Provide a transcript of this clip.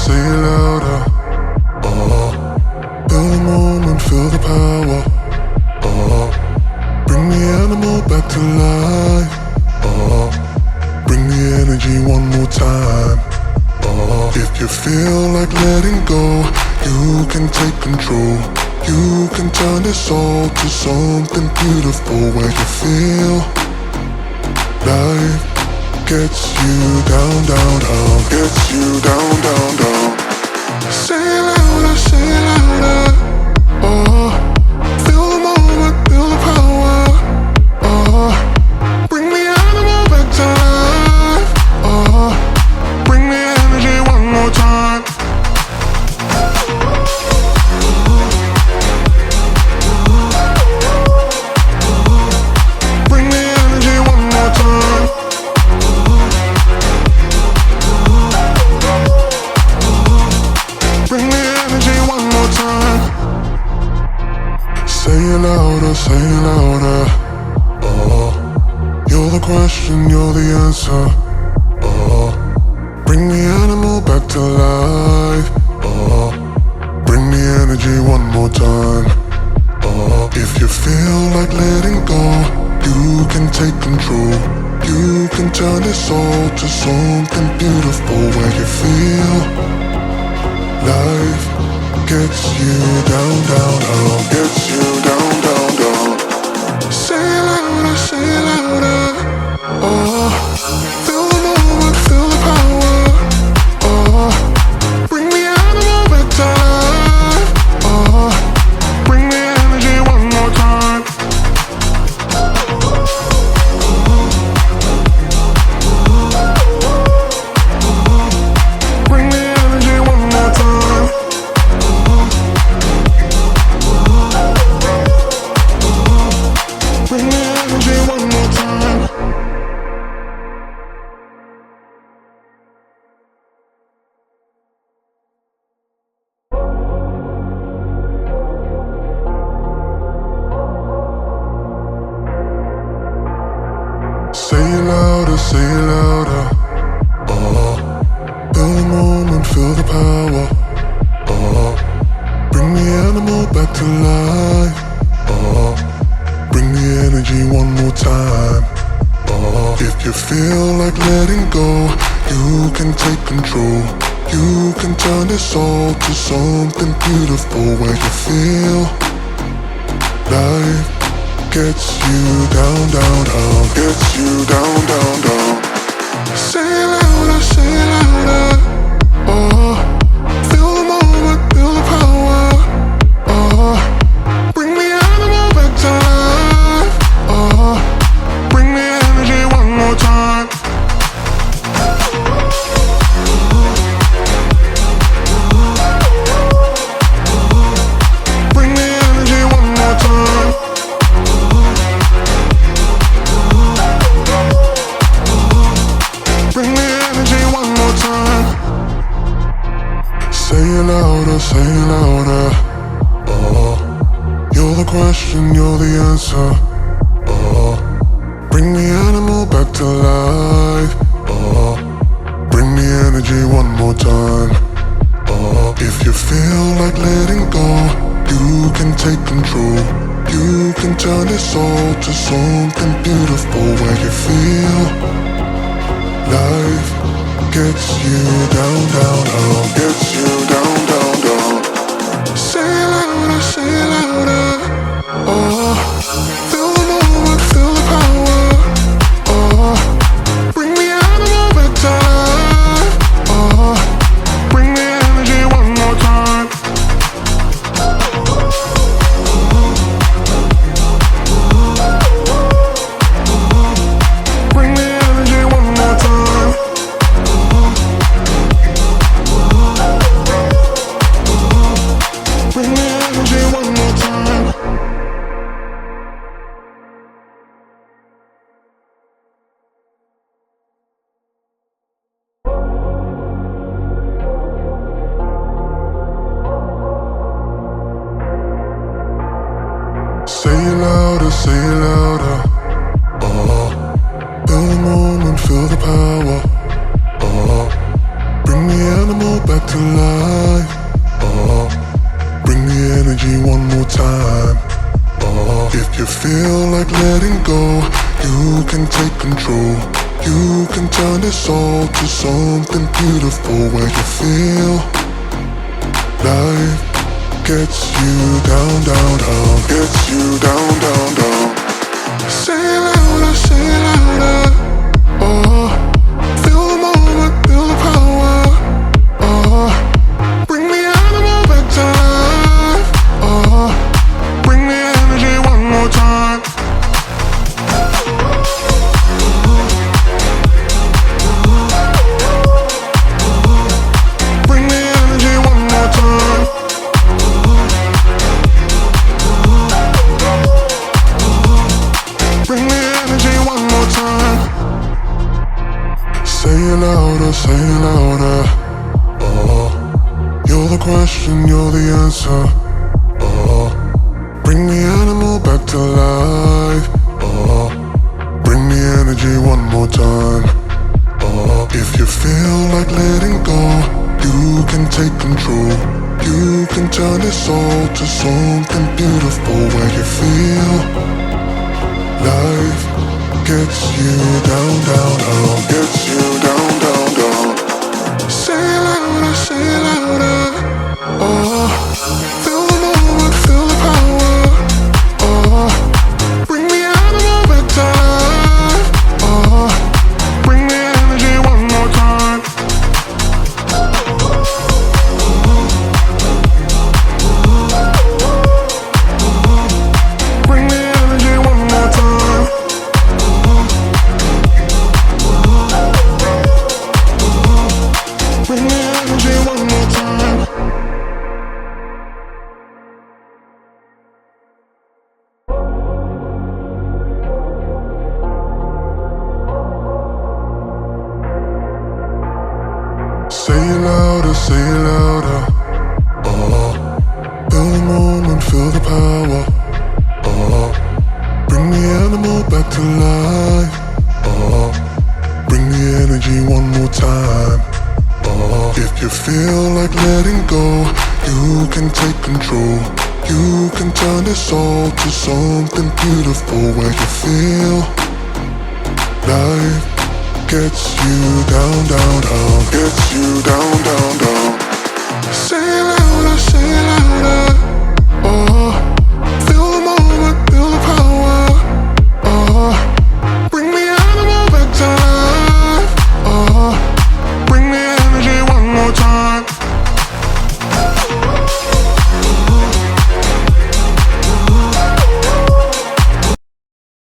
say it louder. Feel the moment, feel the power. Bring the animal back to life. Bring the energy one more time. If you feel like letting go, you can take control. You can turn this all to something beautiful, where you feel life gets you down, down, down, gets you down, down, down. Say it louder, say it louder. Feel the moment, feel the power. Bring the animal back to life. Bring the energy one more time. Bring the energy one more time. Bring the energy one more time. Say it louder, say it louder. You're the question, you're the answer. Bring the animal back to life. Bring the energy one more time. If you feel like letting go, you can take control. You can turn this all to something beautiful, where you feel life gets you down, down, down, gets you down, down, down. Say it louder, say it louder. Feel the moment, feel the power. Bring the animal back to life. Bring the energy one more time. Bring the energy one more time. Bring the energy one more time. Say it louder, say it louder. Feel the moment, feel the power. Bring the animal back to life. Bring the energy one more time. If you feel like letting go, you can take control. You can turn this all to something beautiful, where you feel life gets you down, down, down, gets you down, down, down. Say it louder, say it louder. Feel the moment, feel the power. Bring the animal back to life. Bring the energy one more time. Bring the energy one more time. Bring the energy one more time. Say it louder, say it louder. You're the question, you're the answer. Bring the animal back to life. Bring the energy one more time. If you feel like letting go, you can take control. You can turn this all to something beautiful, where you feel life gets you down, down, down, gets you down, down, down. Say it louder, say it louder. Feel the moment, feel the power. Bring the animal back to life. Bring the energy one more time. Bring the energy one more time. Bring the energy one more time. Say it louder, say it louder. Feel the moment, feel the power. Bring the animal back to life. Bring the energy one more time. If you feel like letting go, you can take control. You can turn this all to something beautiful where you feel life gets you down, down, down, gets you down, down, down. Say it louder, say it louder. Feel the moment, feel the power. Bring the animal back to life. Bring the energy one more time. Bring the energy one more time. Bring the energy one more time. Say it louder, say it louder. You're the question, you're the answer. Bring the animal back to life. Bring the energy one more time. If you feel like letting go, you can take control. You can turn this all to something beautiful where you feel life gets you down, down, down, gets you down, down, down. Say it louder, say it louder. Feel the moment, feel the power. Bring the animal back to life. Bring the energy one more time. Bring the energy one more time. Bring the energy one more time. Say it louder, say it louder. Feel the moment, feel the power. Bring the animal back to life. Bring the energy one more time. If you feel like letting go, you can take control. You can turn this all to something beautiful where you feel life gets you down, down, down, gets you down, down, down. Say